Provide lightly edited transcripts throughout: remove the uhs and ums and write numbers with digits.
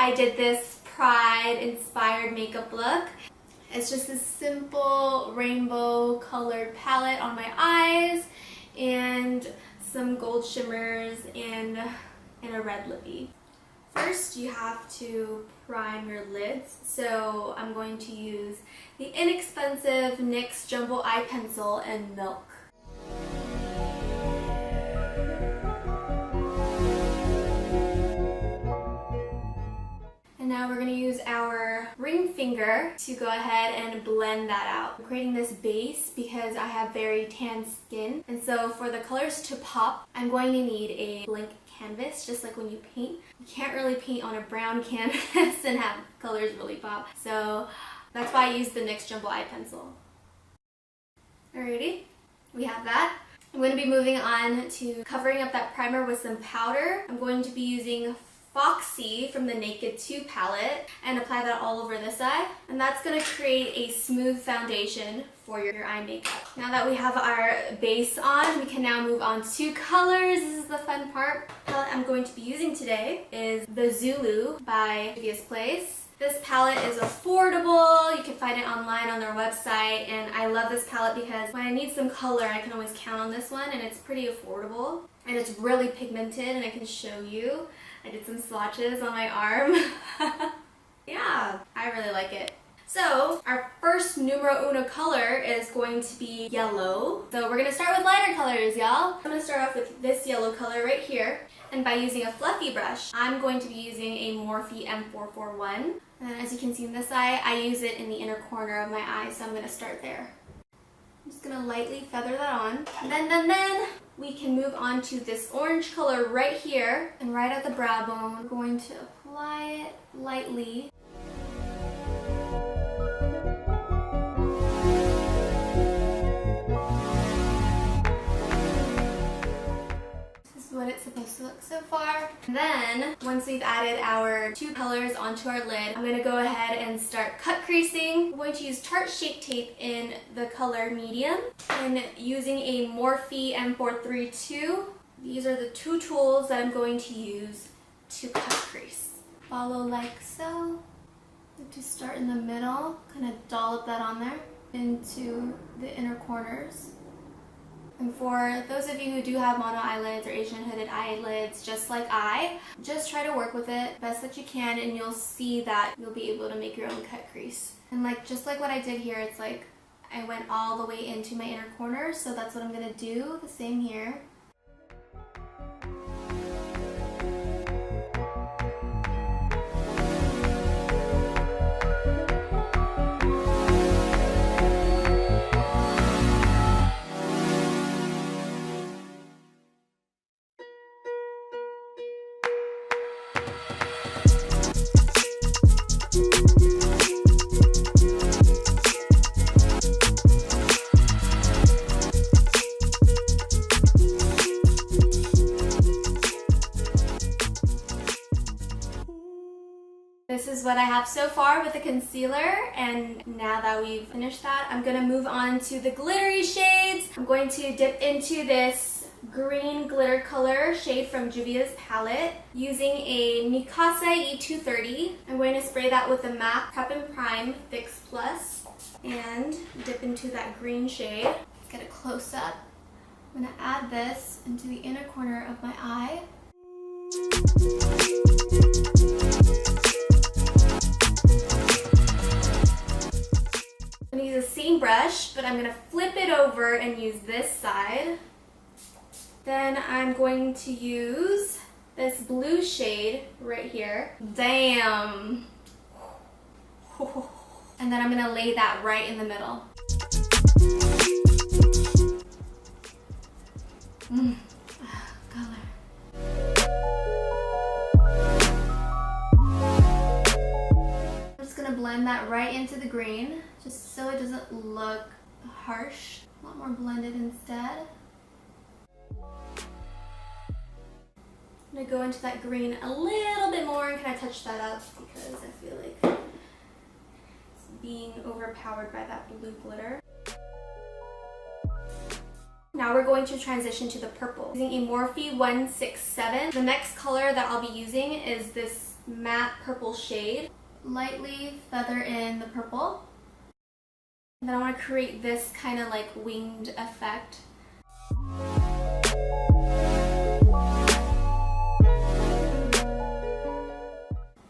I did this Pride inspired makeup look. It's just this simple rainbow colored palette on my eyes and some gold shimmers and a red lippy. First, you have to prime your lids. So I'm going to use the inexpensive NYX Jumbo Eye Pencil in Milk. And now we're going to use our ring finger to go ahead and blend that out. I'm creating this base because I have very tan skin. And so for the colors to pop, I'm going to need a blank canvas, just like when you paint. You can't really paint on a brown canvas and have colors really pop. So that's why I use the NYX Jumbo Eye Pencil. Alrighty, we have that. I'm going to be moving on to covering up that primer with some powder. I'm going to be using Foxy from the Naked 2 palette and apply that all over this eye. And that's going to create a smooth foundation for your eye makeup. Now that we have our base on, we can now move on to colors. This is the fun part. The palette I'm going to be using today is the Zulu by Juvia's Place. This palette is affordable. You can find it online on their website, and I love this palette because when I need some color, I can always count on this one, and it's pretty affordable. And it's really pigmented, and I can show you. I did some swatches on my arm. Yeah, I really like it. So our first numero uno color is going to be yellow. So we're going to start with lighter colors, y'all. I'm going to start off with this yellow color right here. And by using a fluffy brush, I'm going to be using a Morphe M441. And then as you can see in this eye, I use it in the inner corner of my eye, so I'm going to start there. I'm just going to lightly feather that on. And then we can move on to this orange color right here. And right at the brow bone, we're going to apply it lightly. What it's supposed to look so far. And then once we've added our two colors onto our lid, I'm going to go ahead and start cut creasing. I'm going to use Tarte Shape Tape in the color medium and using a Morphe M432. These are the two tools that I'm going to use to cut crease. Follow like so. To start in the middle, kind of dollop that on there into the inner corners. And for those of you who do have mono eyelids or Asian hooded eyelids, just like I, just try to work with it best that you can, and you'll see that you'll be able to make your own cut crease. And just like what I did here, it's like I went all the way into my inner corner, so that's what I'm going to do, the same here. This is what I have so far with the concealer, and now that we've finished that, I'm going to move on to the glittery shades. I'm going to dip into this green glitter color shade from Juvia's palette using a Mikasa E230. I'm going to spray that with the MAC Prep and Prime Fix Plus and dip into that green shade. Let's get a close up. I'm going to add this into the inner corner of my eye. I'm going to use the same brush, but I'm going to flip it over and use this side. Then I'm going to use this blue shade right here. Damn! And then I'm going to lay that right in the middle. Color. I'm just going to blend that right into the green, just so it doesn't look harsh. A lot more blended instead. I'm going to go into that green a little bit more and kind of touch that up because I feel like it's being overpowered by that blue glitter. Now we're going to transition to the purple. Using a Morphe 167. The next color that I'll be using is this matte purple shade. Lightly feather in the purple. And then I want to create this kind of like winged effect.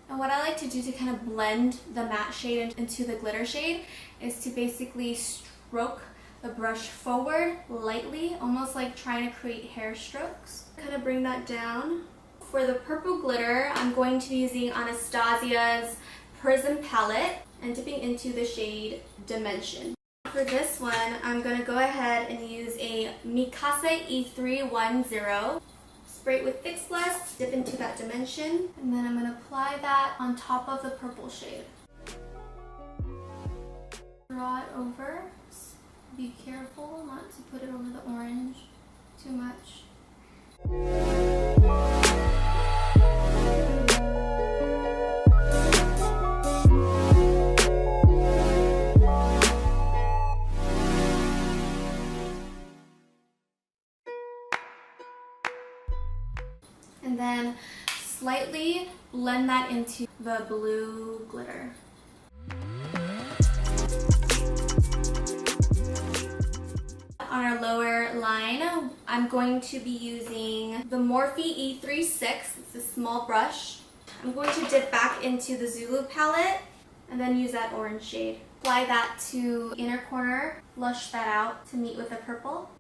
And what I like to do to kind of blend the matte shade into the glitter shade is to basically stroke the brush forward lightly, almost like trying to create hair strokes. Kind of bring that down. For the purple glitter, I'm going to be using Anastasia's Prism Palette and dipping into the shade Dimension. For this one, I'm going to go ahead and use a Mikasa E310. Spray it with Fix Plus, dip into that dimension, and then I'm going to apply that on top of the purple shade. Draw it over. Be careful not to put it over the orange too much. And then slightly blend that into the blue glitter. On our lower line, I'm going to be using the Morphe E36. It's a small brush. I'm going to dip back into the Zulu Palette and then use that orange shade. Apply that to inner corner, flush that out to meet with the purple.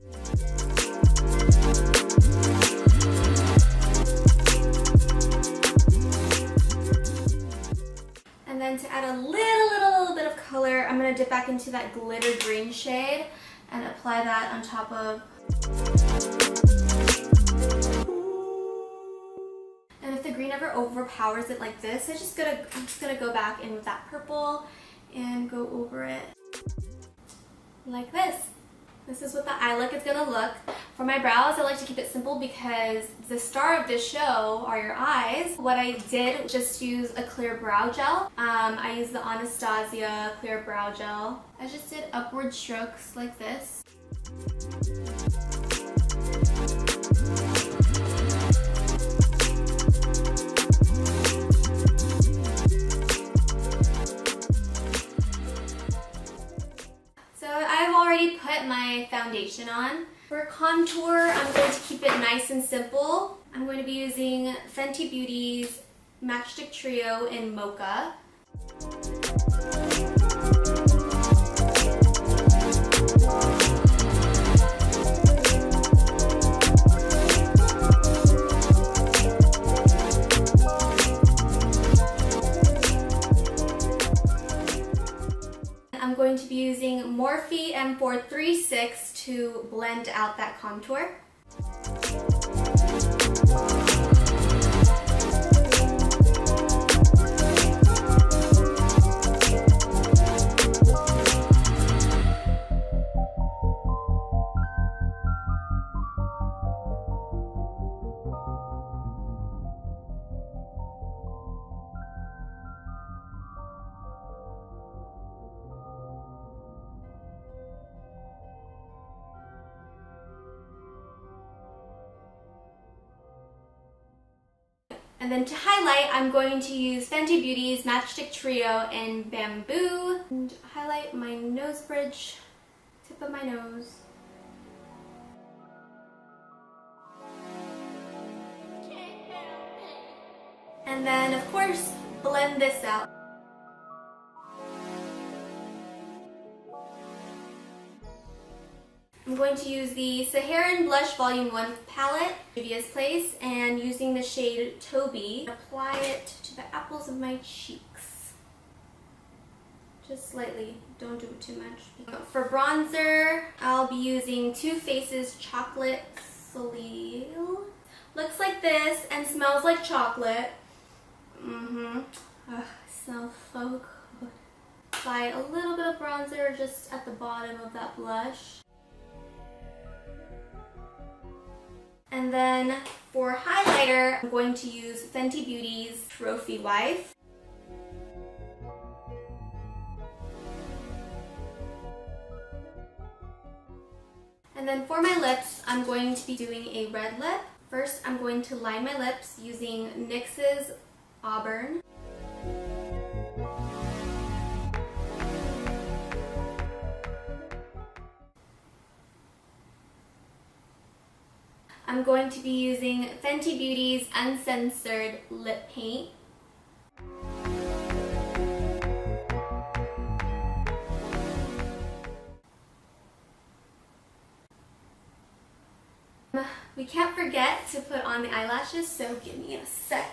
And then to add a little bit of color, I'm going to dip back into that glitter green shade and apply that on top of. And if the green ever overpowers it like this, I'm just gonna go back in with that purple and go over it like this. This is what the eye look is gonna look. For my brows, I like to keep it simple because the star of this show are your eyes. What I did was just use a clear brow gel. I used the Anastasia clear brow gel. I just did upward strokes like this. I've already put my foundation on. For contour, I'm going to keep it nice and simple. I'm going to be using Fenty Beauty's Matchstick Trio in Mocha. I'm going to be using Morphe M436 to blend out that contour. And then to highlight, I'm going to use Fenty Beauty's Matchstick Trio in Bamboo. And highlight my nose bridge, tip of my nose. And then, of course, blend this out. I'm going to use the Saharan Blush Volume 1 palette, Juvia's Place, and using the shade Toby, apply it to the apples of my cheeks. Just slightly, don't do it too much. For bronzer, I'll be using Too Faced's Chocolate Soleil. Looks like this and smells like chocolate. Smells so good. Apply a little bit of bronzer just at the bottom of that blush. And then for highlighter, I'm going to use Fenty Beauty's Trophy Wife. And then for my lips, I'm going to be doing a red lip. First, I'm going to line my lips using NYX's Auburn. I'm going to be using Fenty Beauty's Uncensored Lip Paint. We can't forget to put on the eyelashes, so give me a sec.